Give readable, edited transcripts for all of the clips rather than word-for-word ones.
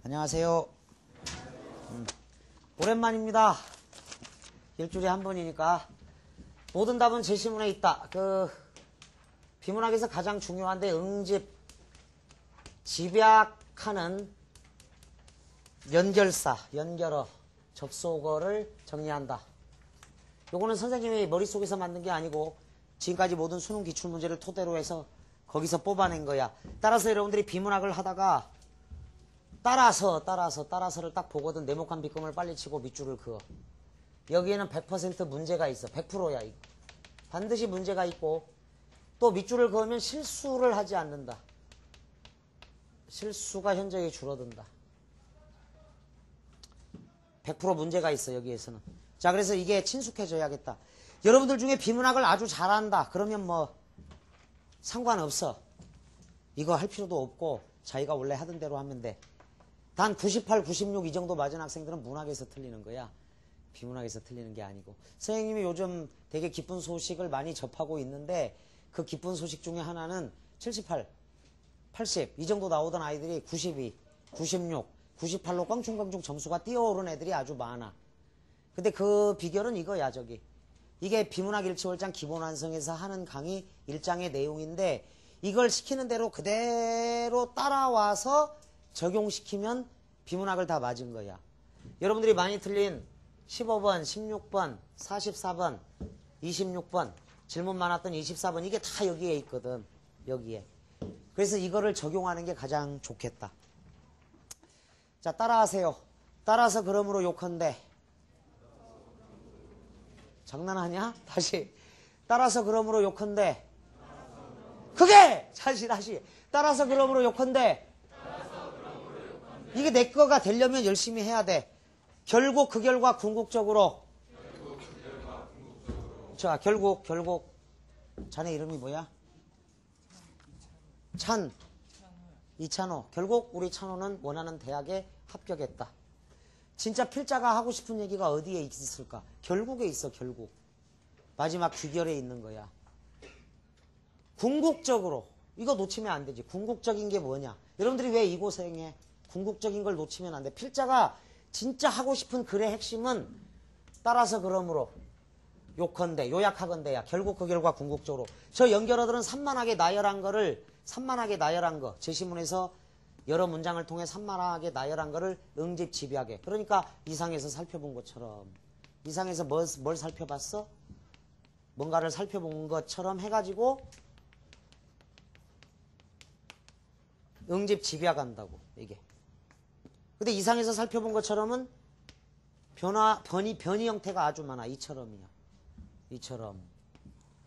안녕하세요. 오랜만입니다. 일주일에 한 번이니까. 모든 답은 제시문에 있다. 비문학에서 가장 중요한데 응집, 집약하는 연결사, 연결어, 접속어를 정리한다. 요거는 선생님이 머릿속에서 만든 게 아니고 지금까지 모든 수능 기출문제를 토대로 해서 거기서 뽑아낸 거야. 따라서 여러분들이 비문학을 하다가 따라서를 딱 보거든. 네모칸 빗금을 빨리 치고 밑줄을 그어. 여기에는 100% 문제가 있어. 100%야 이거. 반드시 문제가 있고 또 밑줄을 그으면 실수를 하지 않는다. 실수가 현저히 줄어든다. 100% 문제가 있어 여기에서는. 자, 그래서 이게 친숙해져야겠다. 여러분들 중에 비문학을 아주 잘한다. 그러면 뭐 상관없어. 이거 할 필요도 없고 자기가 원래 하던 대로 하면 돼. 단 98, 96 이 정도 맞은 학생들은 문학에서 틀리는 거야. 비문학에서 틀리는 게 아니고. 선생님이 요즘 되게 기쁜 소식을 많이 접하고 있는데 그 기쁜 소식 중에 하나는 78, 80 이 정도 나오던 아이들이 92, 96, 98로 껑충껑충 점수가 뛰어오른 애들이 아주 많아. 근데 그 비결은 이거야. 이게 비문학 일치월장 기본완성에서 하는 강의 1장의 내용인데 이걸 시키는 대로 그대로 따라와서 적용시키면 비문학을 다 맞은 거야. 여러분들이 많이 틀린 15번, 16번, 44번, 26번, 질문 많았던 24번 이게 다 여기에 있거든. 여기에. 그래서 이거를 적용하는 게 가장 좋겠다. 자, 따라하세요. 따라서 그러므로 욕한대. 장난하냐? 다시. 따라서 그러므로 욕한대. 그게! 다시. 따라서 그러므로 욕한대. 이게 내 거가 되려면 열심히 해야 돼. 결국 그 결과 궁극적으로. 자, 결국. 자네 이름이 뭐야? 이찬호. 결국 우리 찬호는 원하는 대학에 합격했다. 진짜 필자가 하고 싶은 얘기가 어디에 있을까? 결국에 있어, 결국. 마지막 귀결에 있는 거야. 궁극적으로. 이거 놓치면 안 되지. 궁극적인 게 뭐냐? 여러분들이 왜 이 고생해? 궁극적인 걸 놓치면 안 돼. 필자가 진짜 하고 싶은 글의 핵심은 따라서 그러므로 요컨대, 요약하건대야. 결국 그 결과 궁극적으로. 저 연결어들은 산만하게 나열한 거. 제시문에서 여러 문장을 통해 산만하게 나열한 거를 응집 집약해. 그러니까 이상에서 살펴본 것처럼. 이상에서 뭘 살펴봤어? 뭔가를 살펴본 것처럼 해가지고 응집 집약한다고. 이게. 근데 이상에서 살펴본 것처럼은 변이 형태가 아주 많아. 이처럼이야. 이처럼.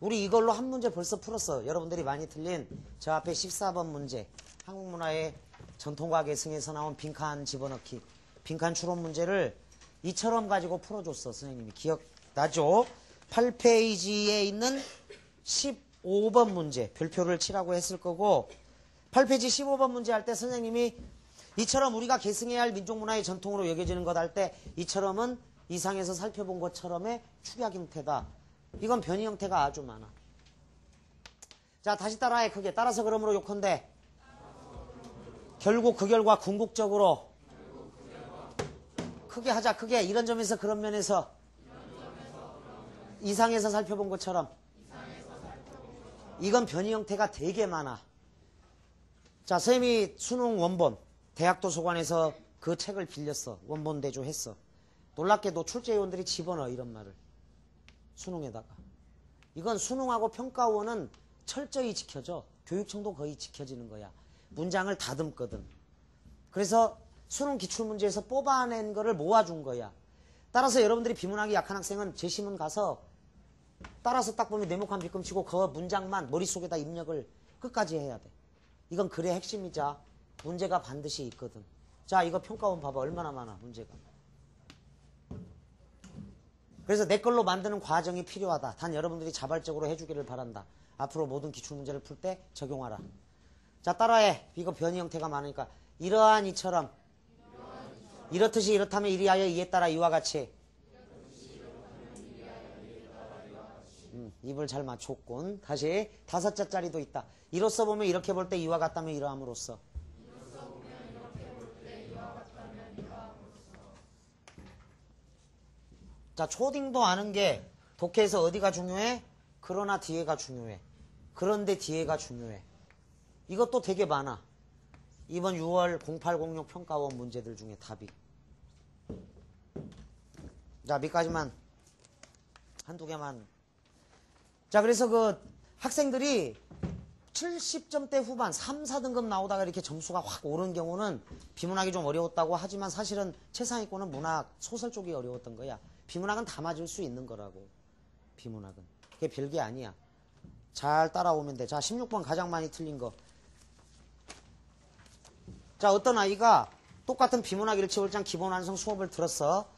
우리 이걸로 한 문제 벌써 풀었어. 여러분들이 많이 틀린 저 앞에 14번 문제. 한국문화의 전통과학의 승에서 나온 빈칸 집어넣기. 빈칸 추론 문제를 이처럼 가지고 풀어줬어. 선생님이. 기억나죠? 8페이지에 있는 15번 문제. 별표를 치라고 했을 거고 8페이지 15번 문제 할 때 선생님이 이처럼 우리가 계승해야 할 민족문화의 전통으로 여겨지는 것 할 때 이처럼은 이상에서 살펴본 것처럼의 축약 형태다. 이건 변이 형태가 아주 많아. 자, 다시 따라해. 크게. 따라서 그러므로 욕한대. 결국 그 결과 궁극적으로. 크게 하자. 크게. 이런 점에서 그런 면에서 이상에서 살펴본 것처럼. 이건 변이 형태가 되게 많아. 자, 선생님이 수능 원본 대학도서관에서 그 책을 빌렸어. 원본 대조했어. 놀랍게도 출제위원들이 집어넣어. 이런 말을. 수능에다가. 이건 수능하고 평가원은 철저히 지켜져. 교육청도 거의 지켜지는 거야. 문장을 다듬거든. 그래서 수능 기출문제에서 뽑아낸 거를 모아준 거야. 따라서 여러분들이 비문학이 약한 학생은 제시문 가서 따라서 딱 보면 네모칸 빗금 치고 그 문장만 머릿속에다 입력을 끝까지 해야 돼. 이건 글의 핵심이자 문제가 반드시 있거든. 자, 이거 평가원 봐봐. 얼마나 많아 문제가. 그래서 내 걸로 만드는 과정이 필요하다. 단 여러분들이 자발적으로 해주기를 바란다. 앞으로 모든 기출문제를 풀 때 적용하라. 자, 따라해. 이거 변이 형태가 많으니까. 이러한 이처럼. 이렇듯이 이렇다면 이리하여 이에 따라 이와 같이. 입을 잘 맞췄군. 다시 5자짜리도 있다. 이로써 보면 이렇게 볼 때 이와 같다면 이러함으로써. 자, 초딩도 아는 게 독해에서 어디가 중요해? 그러나 뒤에가 중요해. 그런데 뒤에가 중요해. 이것도 되게 많아. 이번 6월 0806 평가원 문제들 중에 답이. 자, 몇 가지만, 한두 개만. 자, 그래서 그 학생들이 70점대 후반 3, 4등급 나오다가 이렇게 점수가 확 오른 경우는 비문학이 좀 어려웠다고 하지만 사실은 최상위권은 문학, 소설 쪽이 어려웠던 거야. 비문학은 다 맞을 수 있는 거라고. 비문학은. 그게 별게 아니야. 잘 따라오면 돼. 자, 16번 가장 많이 틀린 거. 자, 어떤 아이가 똑같은 비문학 일치월장 기본 완성 수업을 들었어.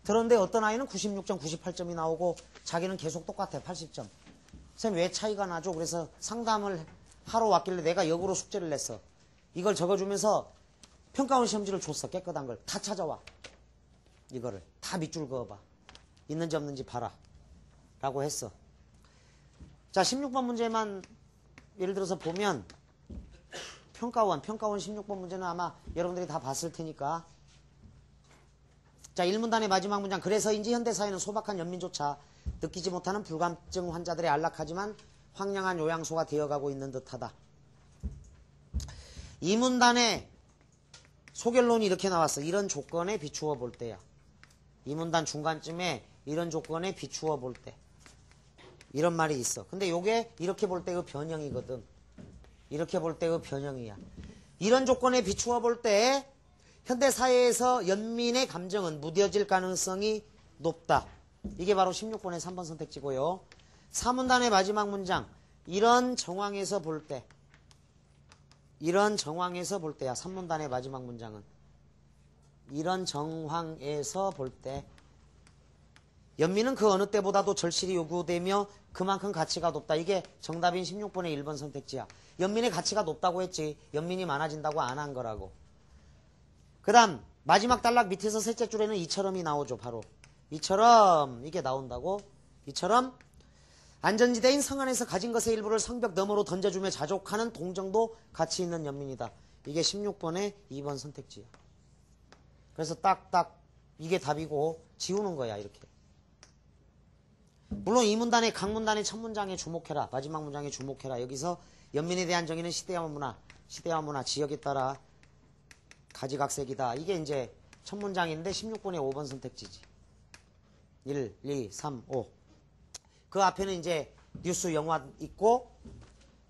들었는데 어떤 아이는 96점, 98점이 나오고 자기는 계속 똑같아. 80점. 선생님 왜 차이가 나죠? 그래서 상담을 하러 왔길래 내가 역으로 숙제를 냈어. 이걸 적어주면서 평가원 시험지를 줬어. 깨끗한 걸. 다 찾아와. 이거를. 다 밑줄 그어봐. 있는지 없는지 봐라. 라고 했어. 자, 16번 문제만 예를 들어서 보면 평가원 16번 문제는 아마 여러분들이 다 봤을 테니까. 자, 1문단의 마지막 문장. 그래서인지 현대사회는 소박한 연민조차 느끼지 못하는 불감증 환자들의 안락하지만 황량한 요양소가 되어가고 있는 듯하다. 2문단의 소결론이 이렇게 나왔어. 이런 조건에 비추어 볼 때야. 2문단 중간쯤에 이런 조건에 비추어 볼 때. 이런 말이 있어. 근데 요게 이렇게 볼 때의 변형이거든. 이렇게 볼 때의 변형이야. 이런 조건에 비추어 볼 때 현대사회에서 연민의 감정은 무뎌질 가능성이 높다. 이게 바로 16번의 3번 선택지고요. 3문단의 마지막 문장. 이런 정황에서 볼 때. 이런 정황에서 볼 때야. 3문단의 마지막 문장은. 이런 정황에서 볼 때. 연민은 그 어느 때보다도 절실히 요구되며 그만큼 가치가 높다. 이게 정답인 16번의 1번 선택지야. 연민의 가치가 높다고 했지. 연민이 많아진다고 안 한 거라고. 그 다음 마지막 단락 밑에서 셋째 줄에는 이처럼이 나오죠. 바로 이처럼 이게 나온다고. 이처럼 안전지대인 성 안에서 가진 것의 일부를 성벽 너머로 던져주며 자족하는 동정도 가치 있는 연민이다. 이게 16번의 2번 선택지야. 그래서 딱딱 이게 답이고 지우는 거야. 이렇게. 물론 이 문단의 각 문단의 첫 문장에 주목해라. 마지막 문장에 주목해라. 여기서 연민에 대한 정의는 시대와 문화, 지역에 따라 가지각색이다. 이게 이제 첫 문장인데 16번의 5번 선택지지. 1, 2, 3, 5. 그 앞에는 이제 뉴스 영화 있고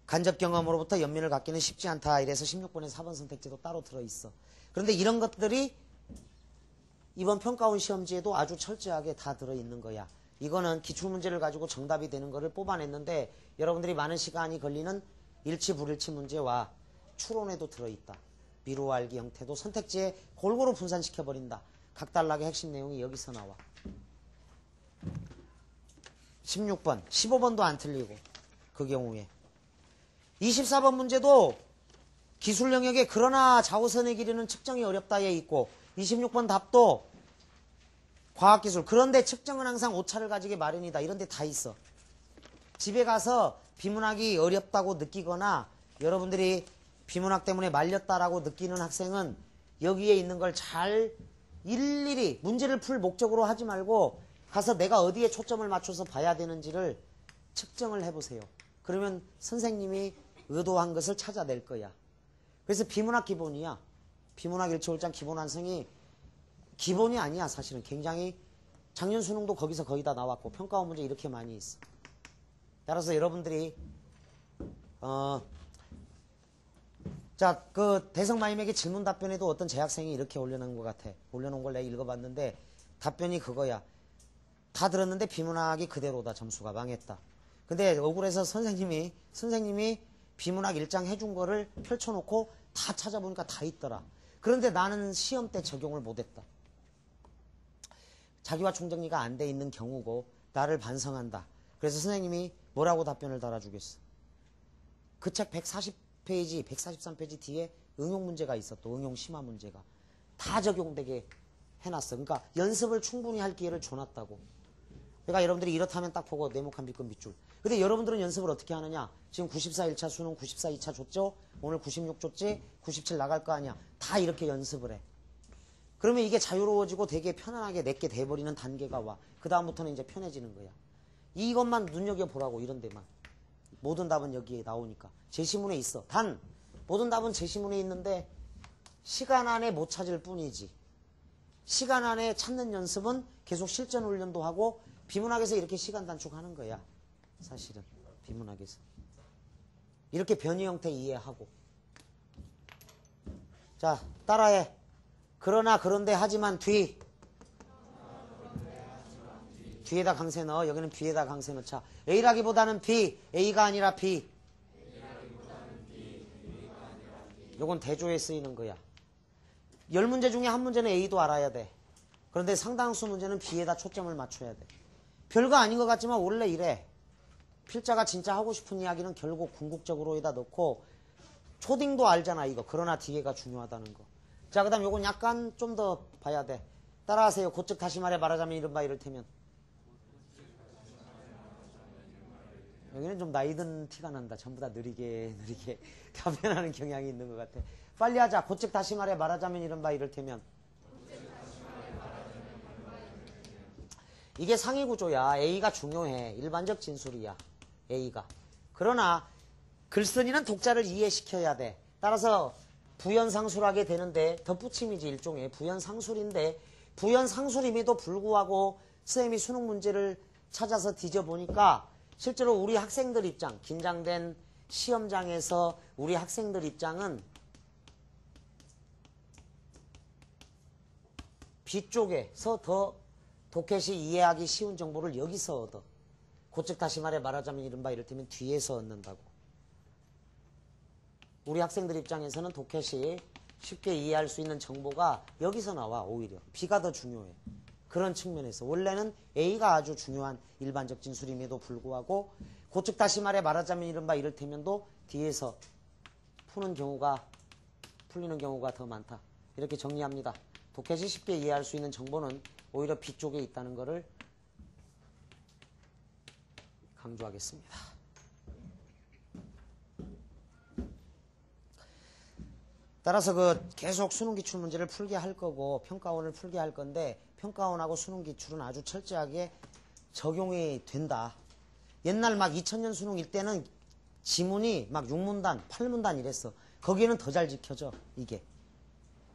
간접 경험으로부터 연민을 갖기는 쉽지 않다. 이래서 16번의 4번 선택지도 따로 들어있어. 그런데 이런 것들이 이번 평가원 시험지에도 아주 철저하게 다 들어있는 거야. 이거는 기출문제를 가지고 정답이 되는 거를 뽑아냈는데 여러분들이 많은 시간이 걸리는 일치 불일치 문제와 추론에도 들어있다. 미루어 알기 형태도 선택지에 골고루 분산시켜버린다. 각 단락의 핵심 내용이 여기서 나와. 16번, 15번도 안 틀리고 그 경우에 24번 문제도 기술 영역에 그러나 좌우선의 길이는 측정이 어렵다에 있고 26번 답도 과학기술 그런데 측정은 항상 오차를 가지게 마련이다. 이런 데 다 있어. 집에 가서 비문학이 어렵다고 느끼거나 여러분들이 비문학 때문에 말렸다라고 느끼는 학생은 여기에 있는 걸 잘 일일이 문제를 풀 목적으로 하지 말고 가서 내가 어디에 초점을 맞춰서 봐야 되는지를 측정을 해보세요. 그러면 선생님이 의도한 것을 찾아낼 거야. 그래서 비문학 기본이야. 비문학 일치월장 기본 완성이 기본이 아니야. 사실은 굉장히 작년 수능도 거기서 거의 다 나왔고 평가원 문제 이렇게 많이 있어. 따라서 여러분들이 자, 그 대성마임에게 질문 답변에도 어떤 재학생이 이렇게 올려놓은 것 같아. 올려놓은 걸 내가 읽어봤는데 답변이 그거야. 다 들었는데 비문학이 그대로다. 점수가 망했다. 근데 억울해서 선생님이 비문학 일장 해준 거를 펼쳐놓고 다 찾아보니까 다 있더라. 그런데 나는 시험 때 적용을 못했다. 자기와 총정리가 안 돼 있는 경우고 나를 반성한다. 그래서 선생님이 뭐라고 답변을 달아주겠어. 그 책 140페이지, 143페이지 뒤에 응용 문제가 있어. 또 응용 심화 문제가. 다 적용되게 해놨어. 그러니까 연습을 충분히 할 기회를 줘놨다고. 그러니까 여러분들이 이렇다면 딱 보고 네모칸 B급 밑줄. 근데 여러분들은 연습을 어떻게 하느냐. 지금 94 1차 수능 94 2차 줬죠. 오늘 96 줬지. 97 나갈 거 아니야. 다 이렇게 연습을 해. 그러면 이게 자유로워지고 되게 편안하게 내게 돼버리는 단계가 와. 그 다음부터는 이제 편해지는 거야. 이것만 눈여겨보라고, 이런 데만. 모든 답은 여기에 나오니까. 제시문에 있어. 단 모든 답은 제시문에 있는데 시간 안에 못 찾을 뿐이지. 시간 안에 찾는 연습은 계속 실전 훈련도 하고 비문학에서 이렇게 시간 단축하는 거야. 사실은 비문학에서. 이렇게 변이 형태 이해하고. 자, 따라해. 그러나 그런데 하지만 뒤에다 강세 넣어. 여기는 B에다 강세 넣자. A라기보다는 B, A가 아니라 B. 요건 대조에 쓰이는 거야. 10문제 중에 한 문제는 A도 알아야 돼. 그런데 상당수 문제는 B에다 초점을 맞춰야 돼. 별거 아닌 것 같지만 원래 이래. 필자가 진짜 하고 싶은 이야기는 결국 궁극적으로에다 넣고 초딩도 알잖아 이거. 그러나 뒤에가 중요하다는 거. 자, 그 다음 요건 약간 좀 더 봐야 돼. 따라하세요. 곧즉 다시 말하자면 이른바 이를테면. 여기는 좀 나이든 티가 난다. 전부 다 느리게 답변하는 경향이 있는 것 같아. 빨리 하자. 곧즉 다시 말하자면 이른바 이를테면. 이게 상위 구조야. A가 중요해. 일반적 진술이야. A가. 그러나 글쓴이는 독자를 이해시켜야 돼. 따라서 부연상술하게 되는데 덧붙임이지 일종의 부연상술인데 부연상술임에도 불구하고 선생님이 수능 문제를 찾아서 뒤져보니까 실제로 우리 학생들 입장, 긴장된 시험장에서 우리 학생들 입장은 B쪽에서 더 독해시 이해하기 쉬운 정보를 여기서 얻어. 곧즉 다시 말하자면 이른바 이를테면 뒤에서 얻는다고. 우리 학생들 입장에서는 독해시 쉽게 이해할 수 있는 정보가 여기서 나와. 오히려 B가 더 중요해. 그런 측면에서 원래는 A가 아주 중요한 일반적 진술임에도 불구하고 곧즉 다시 말하자면 이른바 이를테면도 뒤에서 풀리는 경우가 더 많다. 이렇게 정리합니다. 독해시 쉽게 이해할 수 있는 정보는 오히려 B쪽에 있다는 것을 강조하겠습니다. 따라서 계속 수능 기출 문제를 풀게 할 거고 평가원을 풀게 할 건데 평가원하고 수능 기출은 아주 철저하게 적용이 된다. 옛날 막 2000년 수능일 때는 지문이 막 6문단, 8문단 이랬어. 거기에는 더 잘 지켜져 이게.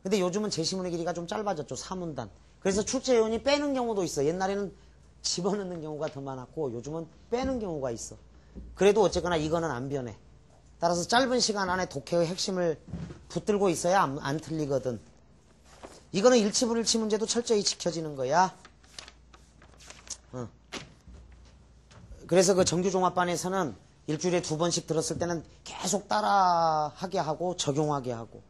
근데 요즘은 제시문의 길이가 좀 짧아졌죠. 4문단. 그래서 출제요원이 빼는 경우도 있어. 옛날에는 집어넣는 경우가 더 많았고 요즘은 빼는 경우가 있어. 그래도 어쨌거나 이거는 안 변해. 따라서 짧은 시간 안에 독해의 핵심을 붙들고 있어야 안 틀리거든. 이거는 일치불일치 문제도 철저히 지켜지는 거야. 그래서 정규종합반에서는 일주일에 2번씩 들었을 때는 계속 따라하게 하고 적용하게 하고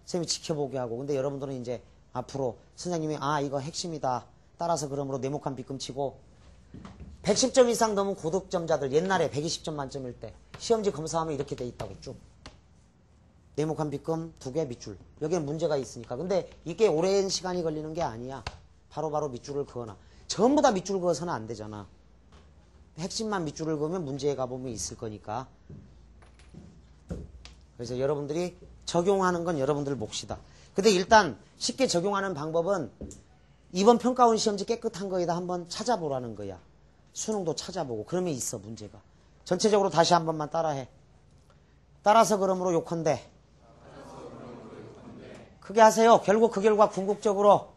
선생님이 지켜보게 하고. 근데 여러분들은 이제 앞으로 선생님이 이거 핵심이다. 따라서 그러므로 네모칸 빗금치고 110점 이상 넘은 고득점자들 옛날에 120점 만점일 때 시험지 검사하면 이렇게 돼 있다고 쭉. 네모칸 빗금 2개 밑줄. 여기에 문제가 있으니까. 근데 이게 오랜 시간이 걸리는 게 아니야. 바로바로 밑줄을 그어놔. 전부 다 밑줄 그어서는 안 되잖아. 핵심만 밑줄을 그으면 문제에 가보면 있을 거니까. 그래서 여러분들이 적용하는 건 여러분들 몫이다. 근데 일단 쉽게 적용하는 방법은 이번 평가원 시험지 깨끗한 거에다 한번 찾아보라는 거야. 수능도 찾아보고. 그러면 있어 문제가. 전체적으로 다시 한 번만 따라해. 따라서 그러므로 요컨대. 크게 하세요. 결국 그 결과 궁극적으로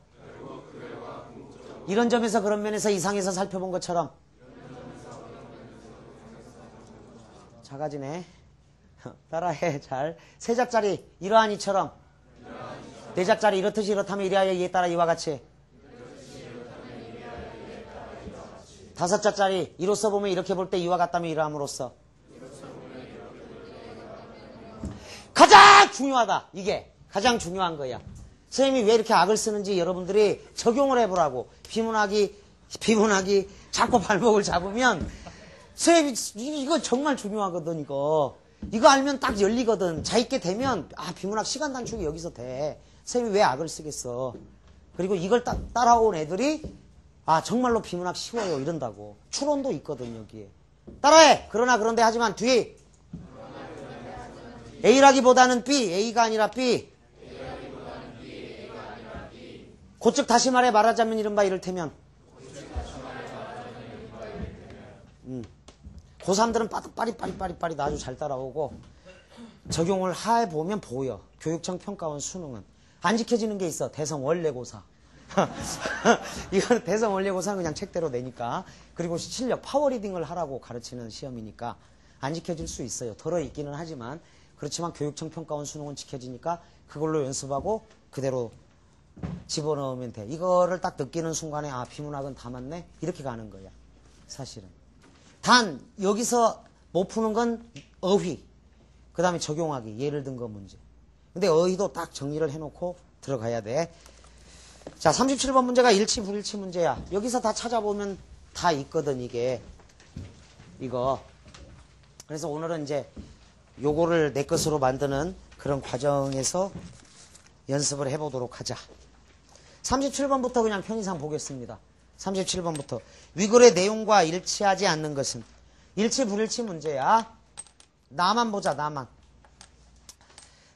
이런 점에서 그런 면에서 이상해서 살펴본 것처럼 작아지네. 따라해. 잘. 세 자짜리 이러한 이처럼 네 자짜리 이렇듯이 이렇다면 이래야 이에 따라 이와 같이 다섯 자짜리 이로써 보면 이렇게 볼 때 이와 같다면 이러함으로써 가장 중요하다. 이게 가장 중요한 거야. 선생님이 왜 이렇게 악을 쓰는지 여러분들이 적용을 해보라고. 비문학이 자꾸 발목을 잡으면 선생님 이거 정말 중요하거든. 이거 알면 딱 열리거든. 자 있게 되면 비문학 시간 단축이 여기서 돼. 선생님이 왜 악을 쓰겠어. 그리고 이걸 따라온 애들이 정말로 비문학 쉬워요 이런다고. 추론도 있거든 여기에. 따라해. 그러나 그런데 하지만 뒤 A라기보다는 B, A가 아니라 B. 곧즉 다시 말하자면 이른바 이를테면 고3들은 빠릿빠릿 아주 잘 따라오고 적용을 해보면 보여. 교육청 평가원 수능은 안 지켜지는 게 있어. 대성 원래고사. 이거는 대성 원래고사는 그냥 책대로 내니까. 그리고 실력 파워리딩을 하라고 가르치는 시험이니까 안 지켜질 수 있어요. 덜어있기는 하지만. 그렇지만 교육청 평가원 수능은 지켜지니까 그걸로 연습하고 그대로 집어넣으면 돼. 이거를 딱 느끼는 순간에 아 비문학은 다 맞네? 이렇게 가는 거야. 사실은. 단 여기서 못 푸는 건 어휘. 그 다음에 적용하기. 예를 든 거 문제. 근데 어휘도 딱 정리를 해놓고 들어가야 돼. 자 37번 문제가 일치 불일치 문제야. 여기서 다 찾아보면 다 있거든 이게. 이거. 그래서 오늘은 이제 요거를 내 것으로 만드는 그런 과정에서 연습을 해보도록 하자. 37번부터 그냥 편의상 보겠습니다. 37번부터. 위글의 내용과 일치하지 않는 것은 일치 불일치 문제야. 나만 보자. 나만.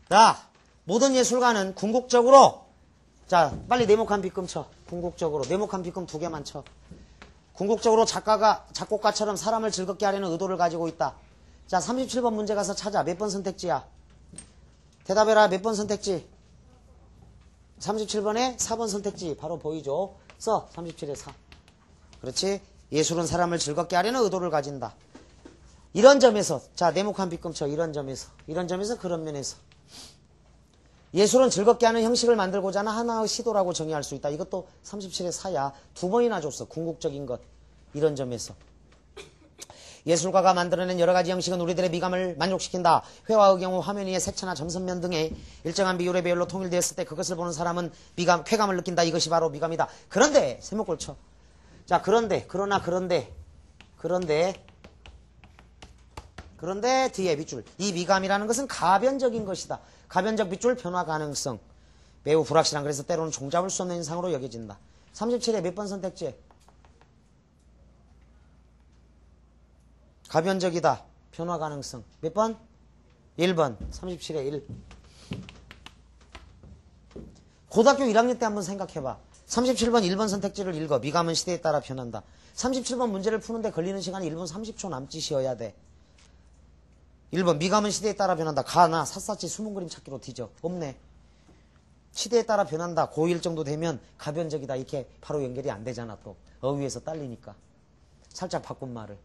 자, 모든 예술가는 궁극적으로 자 빨리 네모칸 빗금 쳐. 궁극적으로 네모칸 빗금 2개만 쳐. 궁극적으로 작곡가처럼 사람을 즐겁게 하려는 의도를 가지고 있다. 자 37번 문제 가서 찾아. 몇 번 선택지야? 대답해라. 몇 번 선택지? 37번에 4번 선택지 바로 보이죠? 써. 37에 4. 그렇지? 예술은 사람을 즐겁게 하려는 의도를 가진다. 이런 점에서 자 네모칸 빗금 쳐. 이런 점에서 그런 면에서 예술은 즐겁게 하는 형식을 만들고자 하는 하나의 시도라고 정의할 수 있다. 이것도 37에 4야. 2번이나 줬어. 궁극적인 것. 이런 점에서 예술가가 만들어낸 여러 가지 형식은 우리들의 미감을 만족시킨다. 회화의 경우 화면 위에 색채나 점선면 등의 일정한 비율의 배열로 통일되었을 때 그것을 보는 사람은 쾌감을 느낀다. 이것이 바로 미감이다. 그런데 세모꼴 쳐. 자 그런데 뒤에 빗줄. 이 미감이라는 것은 가변적인 것이다. 가변적 빗줄 변화 가능성. 매우 불확실한 그래서 때로는 종잡을 수 없는 인상으로 여겨진다. 37에 몇 번 선택지? 가변적이다. 변화 가능성. 몇 번? 1번. 37에 1. 고등학교 1학년 때 한번 생각해봐. 37번 1번 선택지를 읽어. 미감은 시대에 따라 변한다. 37번 문제를 푸는데 걸리는 시간이 1분 30초 남짓이어야 돼. 1번 미감은 시대에 따라 변한다. 가나 샅샅이 숨은 그림 찾기로 뒤져. 없네. 시대에 따라 변한다. 고1 정도 되면 가변적이다. 이렇게 바로 연결이 안 되잖아. 또 어휘에서 딸리니까. 살짝 바꾼 말을.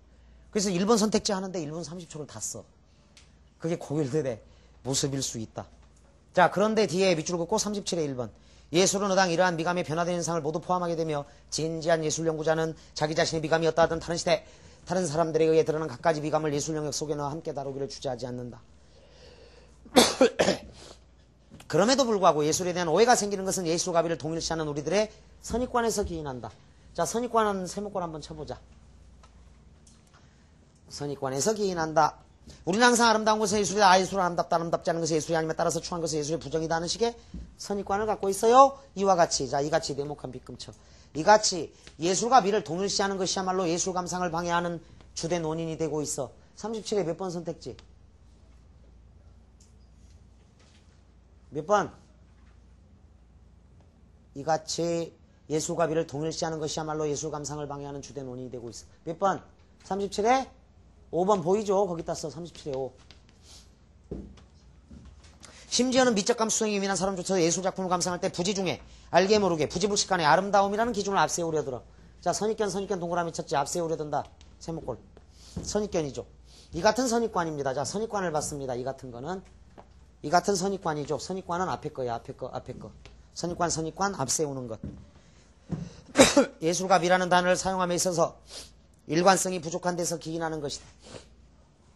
그래서 1번 선택지 하는데 1분 30초를 다 써. 그게 고1들의 모습일 수 있다. 자 그런데 뒤에 밑줄 긋고 37에 1번. 예술은 의당 이러한 미감의 변화된 현상을 모두 포함하게 되며 진지한 예술 연구자는 자기 자신의 미감이 어떠하든 다른 시대 다른 사람들에 의해 드러난 갖가지 미감을 예술 영역 속에 넣어 함께 다루기를 주저하지 않는다. 그럼에도 불구하고 예술에 대한 오해가 생기는 것은 예술가비를 동일시하는 우리들의 선입관에서 기인한다. 자 선입관은 세모꼴 한번 쳐보자. 선입관에서 기인한다. 우리는 항상 아름다운 것은 예술이다. 예술은 아름답다. 아름답지 않은 것은 예술이 아니면 따라서 추한 것은 예술의 부정이다 하는 식의 선입관을 갖고 있어요. 이와 같이. 자 이같이 네모칸 빗금 쳐. 이같이 예술과 미를 동일시하는 것이야말로 예술 감상을 방해하는 주된 원인이 되고 있어. 37에 몇 번 선택지? 몇 번? 이같이 예술과 미를 동일시하는 것이야말로 예술 감상을 방해하는 주된 원인이 되고 있어. 몇 번? 37에 5번 보이죠? 거기다 써. 37에 5. 심지어는 미적감 수행이 예민한 사람조차 예술작품을 감상할 때 부지 중에 알게 모르게 부지불식간의 아름다움이라는 기준을 앞세우려 들어. 자 선입견 동그라미 쳤지. 앞세우려 든다. 세모꼴. 선입견이죠. 이 같은 선입관입니다. 자 선입관을 봤습니다. 이 같은 거는 이 같은 선입관이죠. 선입관은 앞에 거야. 앞에 거. 선입관 앞세우는 것. 예술가 미라는 단어를 사용함에 있어서 일관성이 부족한 데서 기인하는 것이다.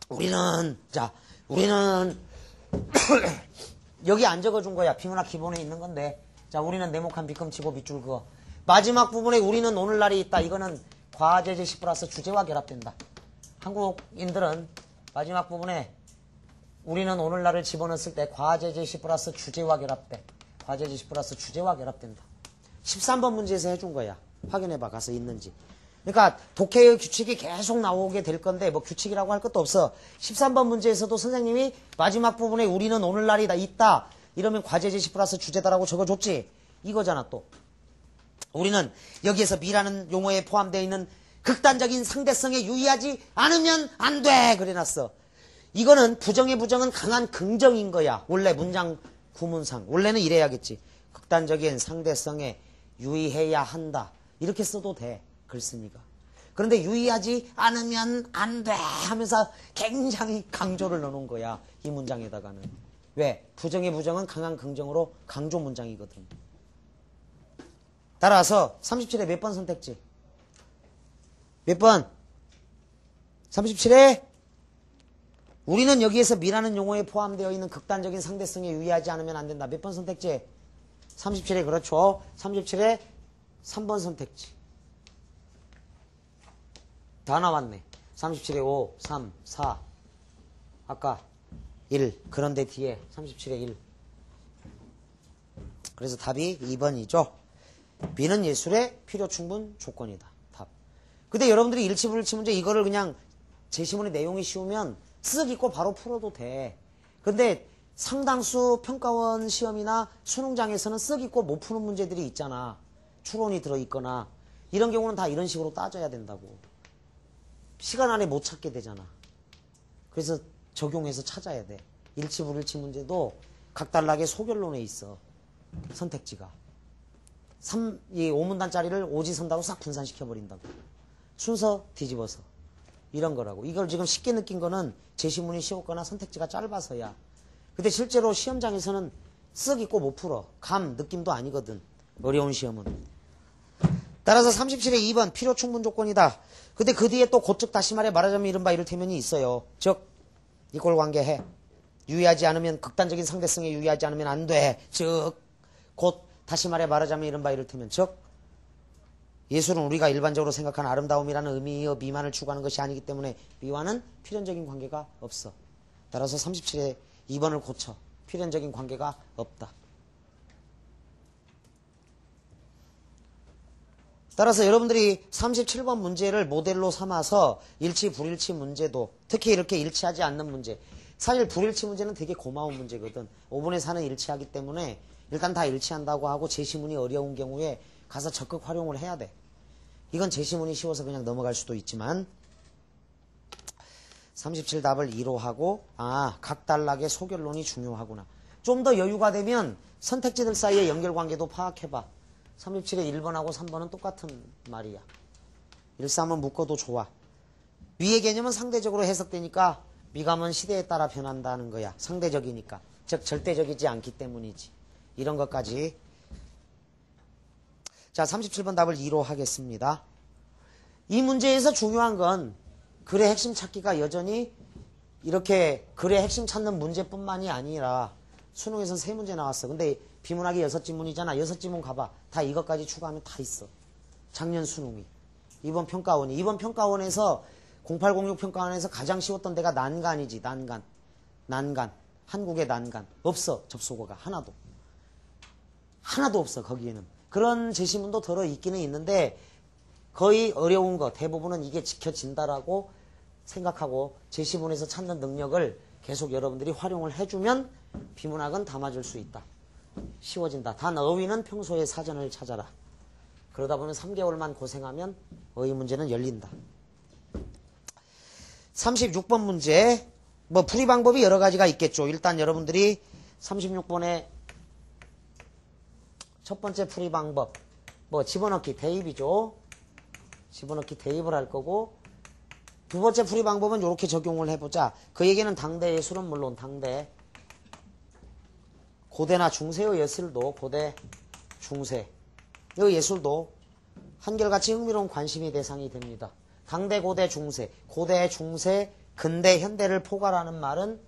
우리는 여기 안 적어준 거야. 비문학 기본에 있는 건데. 자, 우리는 네모칸 빗금 치고 밑줄 그어. 마지막 부분에 우리는 오늘날이 있다. 이거는 과제 제시 플러스 주제와 결합된다. 한국인들은 마지막 부분에 우리는 오늘날을 집어넣었을 때 과제 제시 플러스 주제와 결합돼. 과제 제시 플러스 주제와 결합된다. 13번 문제에서 해준 거야. 확인해봐. 가서 있는지. 그러니까 독해의 규칙이 계속 나오게 될 건데 뭐 규칙이라고 할 것도 없어. 13번 문제에서도 선생님이 마지막 부분에 우리는 오늘날이 있다. 이러면 과제 제시 플러스 주제다라고 적어줬지. 이거잖아 또. 우리는 여기에서 미라는 용어에 포함되어 있는 극단적인 상대성에 유의하지 않으면 안 돼. 그래놨어. 이거는 부정의 부정은 강한 긍정인 거야. 원래 문장 구문상. 원래는 이래야겠지. 극단적인 상대성에 유의해야 한다. 이렇게 써도 돼. 글쓴이가. 그런데 유의하지 않으면 안 돼 하면서 굉장히 강조를 넣어놓은 거야. 이 문장에다가는. 왜? 부정의 부정은 강한 긍정으로 강조 문장이거든. 따라서 37에 몇 번 선택지? 몇 번? 37에 우리는 여기에서 미라는 용어에 포함되어 있는 극단적인 상대성에 유의하지 않으면 안 된다. 몇 번 선택지? 37에 그렇죠. 37에 3번 선택지. 다 나왔네. 37에 5, 3, 4. 아까 1. 그런데 뒤에 37에 1. 그래서 답이 2번이죠. B는 예술의 필요 충분 조건이다. 답. 근데 여러분들이 일치불일치 문제 이거를 그냥 제시문의 내용이 쉬우면 쓱 읽고 바로 풀어도 돼. 근데 상당수 평가원 시험이나 수능장에서는 쓱 읽고 못 푸는 문제들이 있잖아. 추론이 들어있거나. 이런 경우는 다 이런 식으로 따져야 된다고. 시간 안에 못 찾게 되잖아. 그래서 적용해서 찾아야 돼. 일치불일치 문제도 각달락의 소결론에 있어. 선택지가. 이 5문단짜리를 오지선다고 싹 분산시켜버린다고. 순서 뒤집어서. 이런 거라고. 이걸 지금 쉽게 느낀 거는 제시문이 쉬웠거나 선택지가 짧아서야. 근데 실제로 시험장에서는 쓱 읽고 못 풀어. 감, 느낌도 아니거든. 어려운 시험은. 따라서 37의 2번 필요 충분 조건이다. 근데 그 뒤에 또 곧즉 다시 말하자면 이른바 이를테면이 있어요. 즉 이꼴 관계해. 유의하지 않으면 극단적인 상대성에 유의하지 않으면 안 돼. 즉 곧 다시 말하자면 이른바 이를테면 즉 예술은 우리가 일반적으로 생각하는 아름다움이라는 의미의 미만을 추구하는 것이 아니기 때문에 미와는 필연적인 관계가 없어. 따라서 37의 2번을 고쳐. 필연적인 관계가 없다. 따라서 여러분들이 37번 문제를 모델로 삼아서 일치 불일치 문제도 특히 이렇게 일치하지 않는 문제 사실 불일치 문제는 되게 고마운 문제거든. 5분의 4는 일치하기 때문에 일단 다 일치한다고 하고 제시문이 어려운 경우에 가서 적극 활용을 해야 돼. 이건 제시문이 쉬워서 그냥 넘어갈 수도 있지만 37 답을 2로 하고 각단락의 소결론이 중요하구나. 좀 더 여유가 되면 선택지들 사이의 연결관계도 파악해봐. 37의 1번하고 3번은 똑같은 말이야. 1, 3은 묶어도 좋아. 위의 개념은 상대적으로 해석되니까 미감은 시대에 따라 변한다는 거야. 상대적이니까. 즉 절대적이지 않기 때문이지. 이런 것까지. 자, 37번 답을 2로 하겠습니다. 이 문제에서 중요한 건 글의 핵심 찾기가 여전히 이렇게 글의 핵심 찾는 문제뿐만이 아니라 수능에서는 3문제 나왔어. 근데 비문학이 6지문이잖아. 6지문 가봐. 다 이것까지 추가하면 다 있어. 작년 수능이. 이번 평가원이. 이번 평가원에서 0806 평가원에서 가장 쉬웠던 데가 난간이지. 난간. 한국의 난간. 없어. 접속어가 하나도. 하나도 없어. 거기에는. 그런 제시문도 들어 있기는 있는데 거의 어려운 거 대부분은 이게 지켜진다라고 생각하고 제시문에서 찾는 능력을 계속 여러분들이 활용을 해주면 비문학은 담아줄 수 있다. 쉬워진다. 단 어휘는 평소에 사전을 찾아라. 그러다 보면 3개월만 고생하면 어휘 문제는 열린다. 36번 문제. 풀이 방법이 여러 가지가 있겠죠. 일단 여러분들이 36번에 첫 번째 풀이 방법. 집어넣기 대입이죠. 집어넣기 대입을 할 거고 두 번째 풀이 방법은 이렇게 적용을 해보자. 그 얘기는 당대 예술은 물론 당대 고대나 중세의 예술도 고대, 중세 이 예술도 한결같이 흥미로운 관심의 대상이 됩니다. 당대, 고대, 중세, 고대, 중세, 근대, 현대를 포괄하는 말은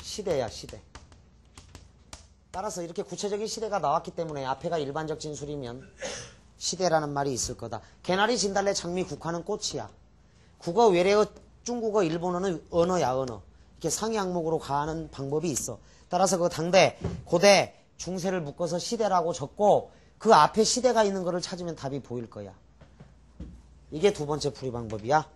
시대야. 시대. 따라서 이렇게 구체적인 시대가 나왔기 때문에 앞에가 일반적 진술이면 시대라는 말이 있을 거다. 개나리, 진달래, 장미, 국화는 꽃이야. 국어, 외래어, 중국어, 일본어는 언어야. 언어. 이렇게 상위 항목으로 가는 방법이 있어. 따라서 그 당대, 고대, 중세를 묶어서 시대라고 적고 그 앞에 시대가 있는 거를 찾으면 답이 보일 거야. 이게 두 번째 풀이 방법이야.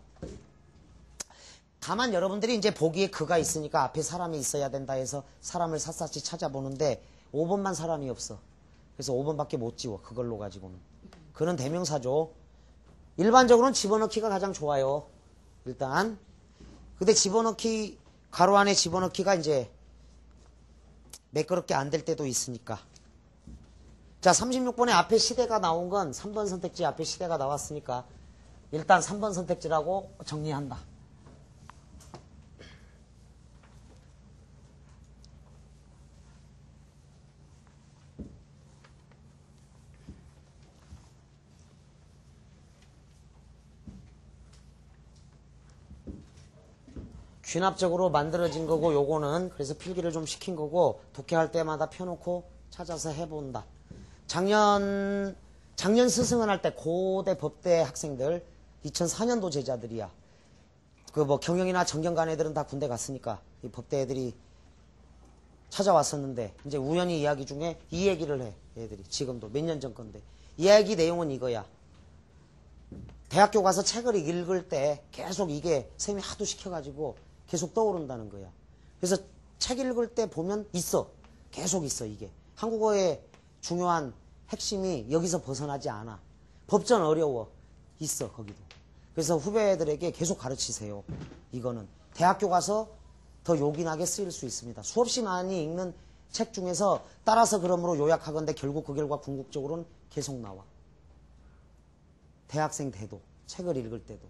다만 여러분들이 이제 보기에 그가 있으니까 앞에 사람이 있어야 된다 해서 사람을 샅샅이 찾아보는데 5번만 사람이 없어. 그래서 5번밖에 못 지워. 그걸로 가지고는. 그런 대명사죠. 일반적으로는 집어넣기가 가장 좋아요. 일단. 근데 집어넣기, 가로 안에 집어넣기가 이제 매끄럽게 안 될 때도 있으니까. 자, 36번에 앞에 시대가 나온 건 3번 선택지 앞에 시대가 나왔으니까 일단 3번 선택지라고 정리한다. 귀납적으로 만들어진 거고 요거는 그래서 필기를 좀 시킨 거고 독해할 때마다 펴놓고 찾아서 해본다. 작년 스승을 할 때 고대 법대 학생들 2004년도 제자들이야. 그 뭐 경영이나 정경관 애들은 다 군대 갔으니까 이 법대 애들이 찾아왔었는데 이제 우연히 이야기 중에 이 얘기를 해. 애들이 지금도 몇 년 전 건데 이야기 내용은 이거야. 대학교 가서 책을 읽을 때 계속 이게 쌤이 하도 시켜가지고 계속 떠오른다는 거야. 그래서 책 읽을 때 보면 있어. 계속 있어 이게. 한국어의 중요한 핵심이 여기서 벗어나지 않아. 법전 어려워. 있어 거기도. 그래서 후배들에게 계속 가르치세요. 이거는 대학교 가서 더 요긴하게 쓰일 수 있습니다. 수없이 많이 읽는 책 중에서 따라서 그러므로 요약하건대 결국 그 결과 궁극적으로는 계속 나와. 대학생 때도 책을 읽을 때도.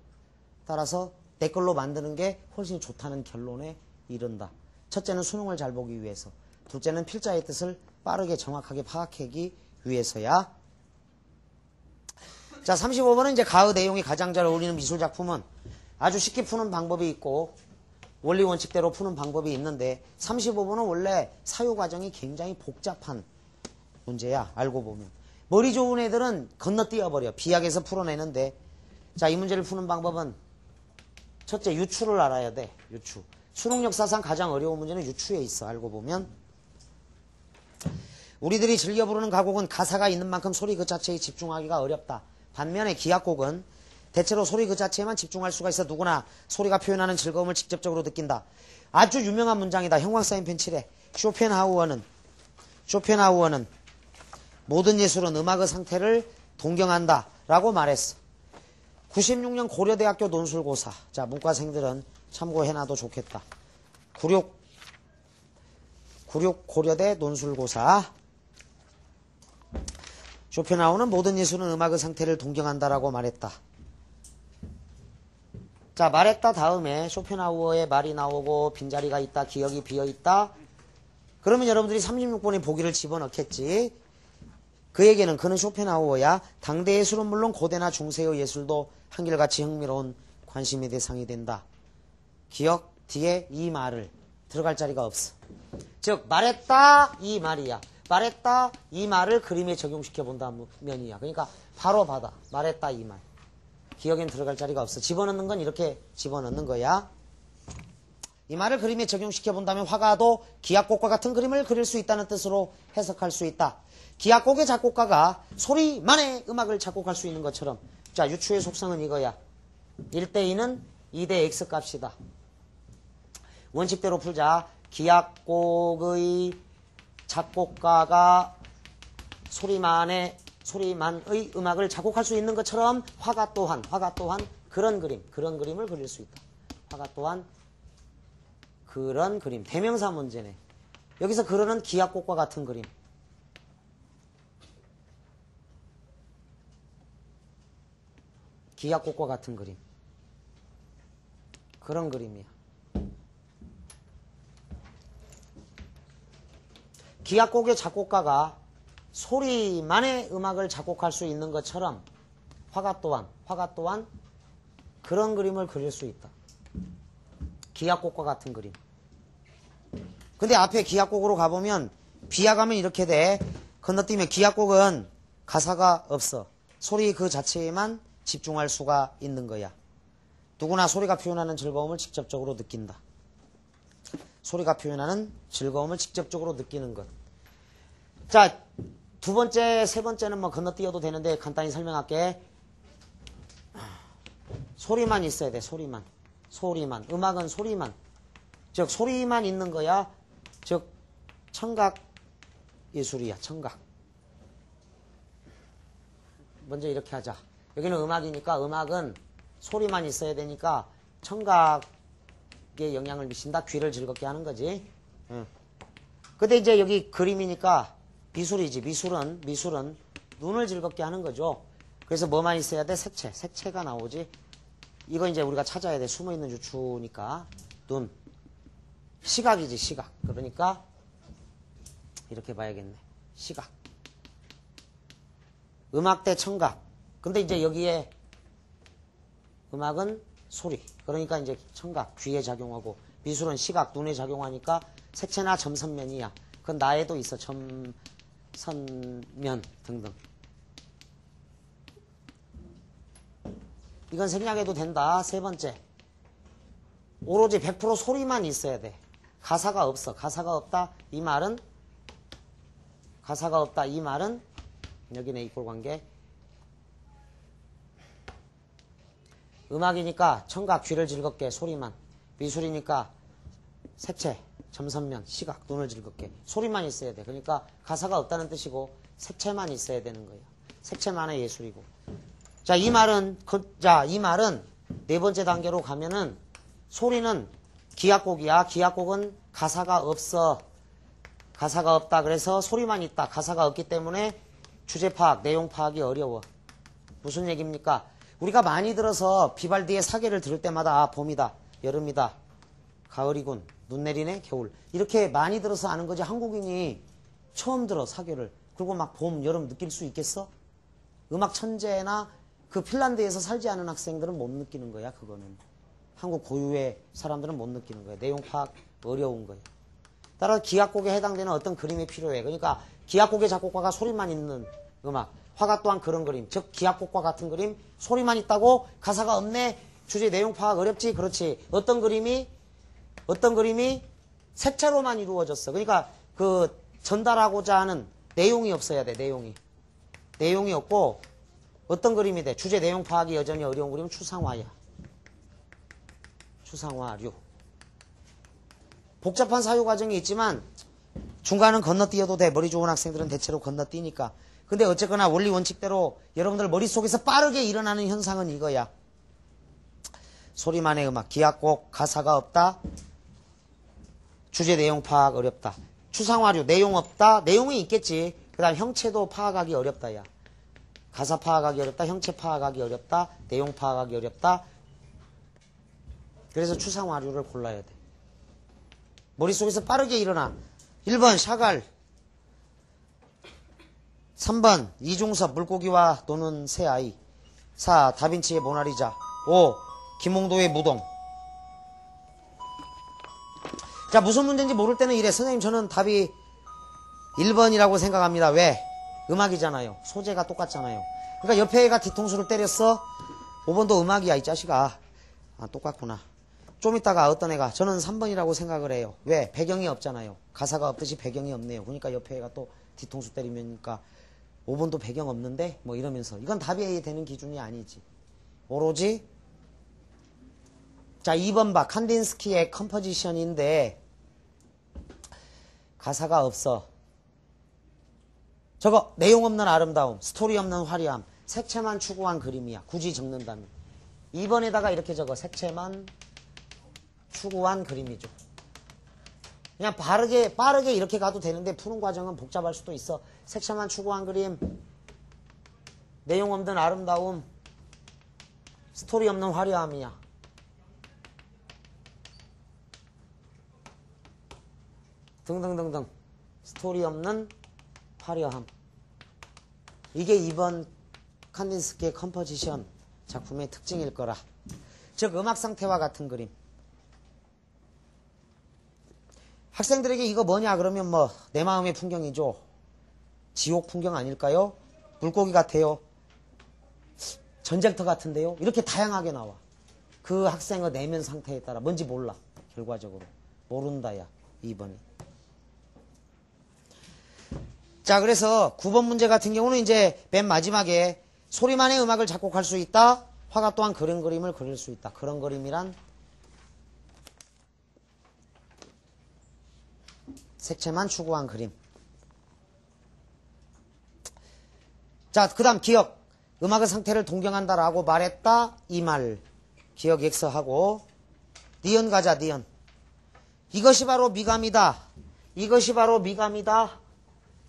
따라서 내 걸로 만드는 게 훨씬 좋다는 결론에 이른다. 첫째는 수능을 잘 보기 위해서. 둘째는 필자의 뜻을 빠르게 정확하게 파악하기 위해서야. 자, 35번은 이제 가의 내용이 가장 잘 어울리는 미술작품은 아주 쉽게 푸는 방법이 있고 원리 원칙대로 푸는 방법이 있는데 35번은 원래 사유 과정이 굉장히 복잡한 문제야. 알고 보면. 머리 좋은 애들은 건너뛰어버려. 비약에서 풀어내는데 자, 이 문제를 푸는 방법은 첫째 유추를 알아야 돼. 유추. 수능 역사상 가장 어려운 문제는 유추에 있어. 알고 보면. 우리들이 즐겨 부르는 가곡은 가사가 있는 만큼 소리 그 자체에 집중하기가 어렵다. 반면에 기악곡은 대체로 소리 그 자체에만 집중할 수가 있어. 누구나 소리가 표현하는 즐거움을 직접적으로 느낀다. 아주 유명한 문장이다. 형광사인펜 7에 쇼펜하우어는 모든 예술은 음악의 상태를 동경한다 라고 말했어. 96년 고려대학교 논술고사. 자, 문과생들은 참고해놔도 좋겠다. 96 고려대 논술고사. 쇼펜하우어는 모든 예술은 음악의 상태를 동경한다라고 말했다. 자, 말했다 다음에 쇼펜하우어의 말이 나오고 빈자리가 있다, 기억이 비어있다. 그러면 여러분들이 36번의 보기를 집어넣겠지. 그에게는 그는 쇼펜하우어야. 당대 예술은 물론 고대나 중세의 예술도 한결같이 흥미로운 관심의 대상이 된다. 기억 뒤에 이 말을 들어갈 자리가 없어. 즉 말했다 이 말이야. 말했다 이 말을 그림에 적용시켜 본다는 면이야. 그러니까 바로 받아. 말했다 이 말. 기억엔 들어갈 자리가 없어. 집어넣는 건 이렇게 집어넣는 거야. 이 말을 그림에 적용시켜 본다면 화가도 기악곡과 같은 그림을 그릴 수 있다는 뜻으로 해석할 수 있다. 기악곡의 작곡가가 소리만의 음악을 작곡할 수 있는 것처럼. 자, 유추의 속성은 이거야. 1대2는 2대 X 값이다. 원칙대로 풀자. 기악곡의 작곡가가 소리만의 음악을 작곡할 수 있는 것처럼 화가 또한 그런 그림을 그릴 수 있다. 화가 또한 그런 그림. 대명사 문제네. 여기서 그러는 기악곡과 같은 그림. 기악곡과 같은 그림. 그런 그림이야. 기악곡의 작곡가가 소리만의 음악을 작곡할 수 있는 것처럼 화가 또한 그런 그림을 그릴 수 있다. 기악곡과 같은 그림. 근데 앞에 기악곡으로 가보면 비약하면 이렇게 돼. 건너뛰면 기악곡은 가사가 없어. 소리 그 자체에만 집중할 수가 있는 거야. 누구나 소리가 표현하는 즐거움을 직접적으로 느낀다. 소리가 표현하는 즐거움을 직접적으로 느끼는 것. 자, 두 번째, 세 번째는 뭐 건너뛰어도 되는데 간단히 설명할게. 소리만 있어야 돼. 소리만. 음악은 소리만. 즉 소리만 있는 거야. 즉 청각 예술이야. 청각. 먼저 이렇게 하자. 여기는 음악이니까 음악은 소리만 있어야 되니까 청각에 영향을 미친다. 귀를 즐겁게 하는 거지. 응. 근데 이제 여기 그림이니까 미술이지. 미술은 눈을 즐겁게 하는 거죠. 그래서 뭐만 있어야 돼? 색채가 나오지. 이거 이제 우리가 찾아야 돼. 숨어있는 유추니까. 눈. 시각이지, 시각. 그러니까 이렇게 봐야겠네. 시각. 음악 대 청각. 근데 이제 여기에 음악은 소리. 그러니까 이제 청각, 귀에 작용하고 미술은 시각, 눈에 작용하니까 색채나 점선면이야. 그건 나에도 있어. 점선면 등등. 이건 생략해도 된다. 세 번째. 오로지 100% 소리만 있어야 돼. 가사가 없어. 가사가 없다. 이 말은 여기네 이꼴관계. 음악이니까 청각, 귀를 즐겁게 소리만. 미술이니까 색채, 점선면, 시각, 눈을 즐겁게. 소리만 있어야 돼. 그러니까 가사가 없다는 뜻이고 색채만 있어야 되는 거예요. 색채만의 예술이고. 자, 이 말은 네 번째 단계로 가면은 소리는 기악곡이야. 기악곡은 가사가 없어. 가사가 없다. 그래서 소리만 있다. 가사가 없기 때문에 주제 파악, 내용 파악이 어려워. 무슨 얘기입니까? 우리가 많이 들어서 비발디의 사계를 들을 때마다 아, 봄이다, 여름이다, 가을이군, 눈 내리네, 겨울. 이렇게 많이 들어서 아는 거지. 한국인이 처음 들어 사계를. 그리고 막 봄, 여름 느낄 수 있겠어? 음악 천재나 그 핀란드에서 살지 않은 학생들은 못 느끼는 거야. 그거는. 한국 고유의 사람들은 못 느끼는 거야. 내용 파악 어려운 거야. 따라서 기악곡에 해당되는 어떤 그림이 필요해. 그러니까 기악곡의 작곡가가 소리만 있는 음악. 화가 또한 그런 그림. 즉 기악곡과 같은 그림. 소리만 있다고 가사가 없네. 주제 내용 파악 어렵지. 그렇지. 어떤 그림이 색채로만 이루어졌어. 그러니까 그 전달하고자 하는 내용이 없어야 돼. 내용이 없고 어떤 그림이 돼. 주제 내용 파악이 여전히 어려운 그림은 추상화야. 추상화류. 복잡한 사유 과정이 있지만 중간은 건너뛰어도 돼. 머리 좋은 학생들은 대체로 건너뛰니까. 근데 어쨌거나 원리 원칙대로 여러분들 머릿속에서 빠르게 일어나는 현상은 이거야. 소리만의 음악, 기악곡, 가사가 없다. 주제 내용 파악 어렵다. 추상화류, 내용 없다. 내용이 있겠지. 그 다음 형체도 파악하기 어렵다. 야. 가사 파악하기 어렵다. 형체 파악하기 어렵다. 내용 파악하기 어렵다. 그래서 추상화류를 골라야 돼. 머릿속에서 빠르게 일어나. 1번 샤갈, 3번 이중섭 물고기와 노는 새아이, 4 다빈치의 모나리자, 5 김홍도의 무동. 자, 무슨 문제인지 모를 때는 이래. 선생님 저는 답이 1번이라고 생각합니다. 왜? 음악이잖아요. 소재가 똑같잖아요. 그러니까 옆에 애가 뒤통수를 때렸어. 5번도 음악이야 이 자식아. 아, 똑같구나. 좀 이따가 어떤 애가 저는 3번이라고 생각을 해요. 왜? 배경이 없잖아요. 가사가 없듯이 배경이 없네요. 그러니까 옆에 애가 또 뒤통수 때리면니까 5번도 배경 없는데 뭐 이러면서 이건 답이 되는 기준이 아니지. 오로지 자 2번 봐. 칸딘스키의 컴포지션인데 가사가 없어. 저거 내용 없는 아름다움, 스토리 없는 화려함, 색채만 추구한 그림이야. 굳이 적는다면 2번에다가 이렇게 적어. 색채만 추구한 그림이죠. 그냥 빠르게 이렇게 가도 되는데 푸는 과정은 복잡할 수도 있어. 색채만 추구한 그림, 내용 없는 아름다움, 스토리 없는 화려함이야. 등등등등. 스토리 없는 화려함. 이게 2번 칸딘스키의 컴포지션 작품의 특징일 거라. 즉 음악 상태와 같은 그림. 학생들에게 이거 뭐냐 그러면 뭐 내 마음의 풍경이죠. 지옥 풍경 아닐까요? 물고기 같아요. 전쟁터 같은데요. 이렇게 다양하게 나와. 그 학생의 내면 상태에 따라 뭔지 몰라. 결과적으로 모른다 야 2번이. 자, 그래서 9번 문제 같은 경우는 이제 맨 마지막에 소리만의 음악을 작곡할 수 있다. 화가 또한 그런 그림을 그릴 수 있다. 그런 그림이란 색채만 추구한 그림. 자, 그 다음 기억. 음악의 상태를 동경한다라고 말했다. 이 말 기억 X하고 니은 가자. 니은. 이것이 바로 미감이다. 이것이 바로 미감이다.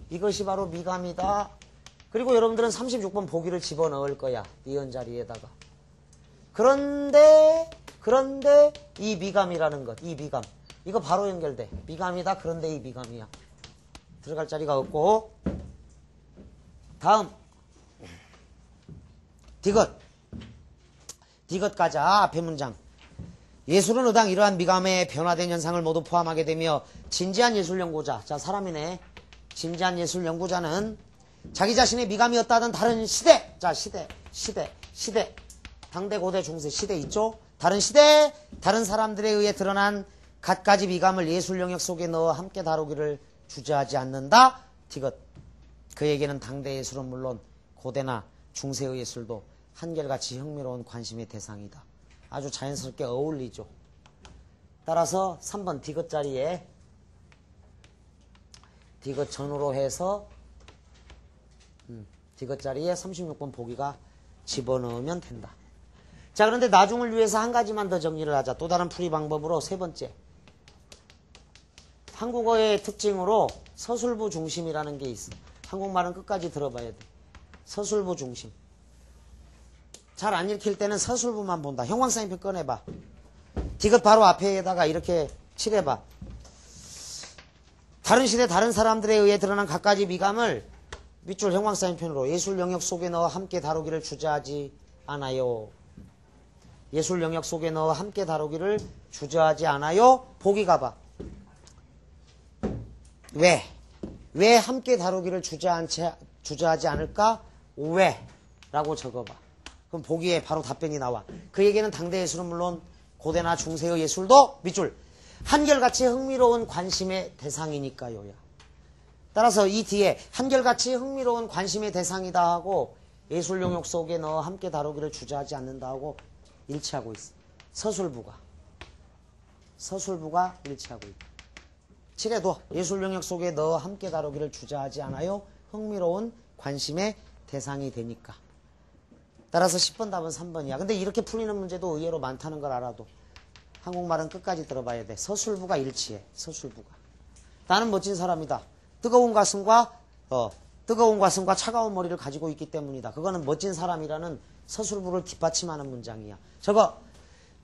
이것이 바로 미감이다. 그리고 여러분들은 36번 보기를 집어넣을 거야. 니은 자리에다가. 그런데 이 미감이라는 것. 이 미감. 이거 바로 연결돼. 미감이다. 그런데 이 미감이야. 들어갈 자리가 없고. 다음. 디귿. 디귿 가자. 앞에 문장. 예술은 의당 이러한 미감의 변화된 현상을 모두 포함하게 되며 진지한 예술 연구자. 자, 사람이네. 진지한 예술 연구자는 자기 자신의 미감이었다던 다른 시대. 자, 시대. 당대, 고대, 중세 시대 있죠? 다른 시대, 다른 사람들에 의해 드러난 갖가지 미감을 예술 영역 속에 넣어 함께 다루기를 주저하지 않는다. 디귿. 그에게는 당대 예술은 물론 고대나 중세의 예술도 한결같이 흥미로운 관심의 대상이다. 아주 자연스럽게 어울리죠. 따라서 3번 디귿 자리에 디귿 전후로 해서 디귿 자리에 36번 보기가 집어넣으면 된다. 자, 그런데 나중을 위해서 한 가지만 더 정리를 하자. 또 다른 풀이 방법으로 세 번째. 한국어의 특징으로 서술부 중심이라는 게 있어. 한국말은 끝까지 들어봐야 돼. 서술부 중심. 잘 안 읽힐 때는 서술부만 본다. 형광사인펜 꺼내봐. 디귿 바로 앞에다가 이렇게 칠해봐. 다른 시대 다른 사람들에 의해 드러난 갖가지 미감을 밑줄 형광사인펜으로 예술 영역 속에 넣어 함께 다루기를 주저하지 않아요. 예술 영역 속에 넣어 함께 다루기를 주저하지 않아요. 보기 가봐. 왜? 왜 함께 다루기를 주저하지 않을까? 왜? 라고 적어봐. 그럼 보기에 바로 답변이 나와. 그에게는 당대 예술은 물론 고대나 중세의 예술도 밑줄 한결같이 흥미로운 관심의 대상이니까요야. 따라서 이 뒤에 한결같이 흥미로운 관심의 대상이다 하고 예술 영역 속에 넣어 함께 다루기를 주저하지 않는다 하고 일치하고 있어. 서술부가 일치하고 있다. 칠해도 예술 영역 속에 넣어 함께 다루기를 주저하지 않아요. 흥미로운 관심의 대상이 되니까. 따라서 10번 답은 3번이야. 근데 이렇게 풀리는 문제도 의외로 많다는 걸 알아도 한국말은 끝까지 들어봐야 돼. 서술부가 일치해. 서술부가. 나는 멋진 사람이다. 뜨거운 가슴과 차가운 머리를 가지고 있기 때문이다. 그거는 멋진 사람이라는 서술부를 뒷받침하는 문장이야.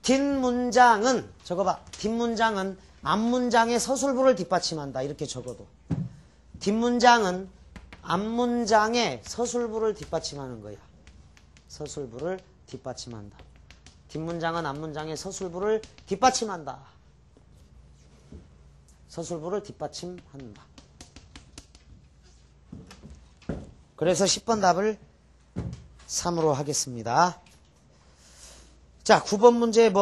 뒷문장은 적어봐. 뒷문장은 앞문장의 서술부를 뒷받침한다. 이렇게 적어도. 뒷문장은 앞문장의 서술부를 뒷받침하는 거야. 서술부를 뒷받침한다. 뒷문장은 앞문장의 서술부를 뒷받침한다. 서술부를 뒷받침한다. 그래서 10번 답을 3으로 하겠습니다. 자, 9번 문제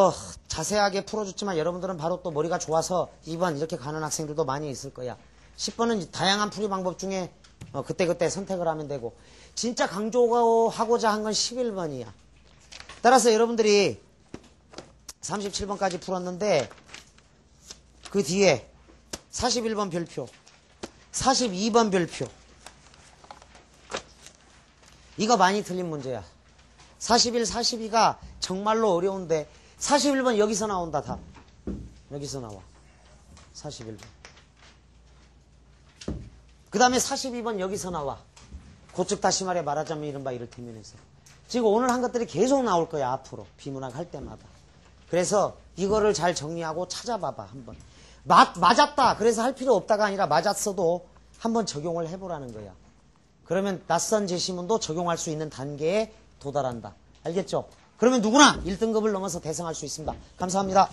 자세하게 풀어줬지만 여러분들은 바로 또 머리가 좋아서 2번 이렇게 가는 학생들도 많이 있을 거야. 10번은 다양한 풀이 방법 중에 그때 선택을 하면 되고 진짜 강조하고자 한 건 11번이야. 따라서 여러분들이 37번까지 풀었는데 그 뒤에 41번 별표, 42번 별표 이거 많이 틀린 문제야. 41, 42가 정말로 어려운데 41번 여기서 나온다. 다 여기서 나와. 41번. 그 다음에 42번 여기서 나와. 고즉 다시 말하자면 이른바 이를테면에서. 지금 오늘 한 것들이 계속 나올 거야. 앞으로 비문학 할 때마다. 그래서 이거를 잘 정리하고 찾아봐봐. 한번. 맞았다. 그래서 할 필요 없다가 아니라 맞았어도 한번 적용을 해보라는 거야. 그러면 낯선 제시문도 적용할 수 있는 단계에 도달한다. 알겠죠? 그러면 누구나 1등급을 넘어서 대성할 수 있습니다. 감사합니다.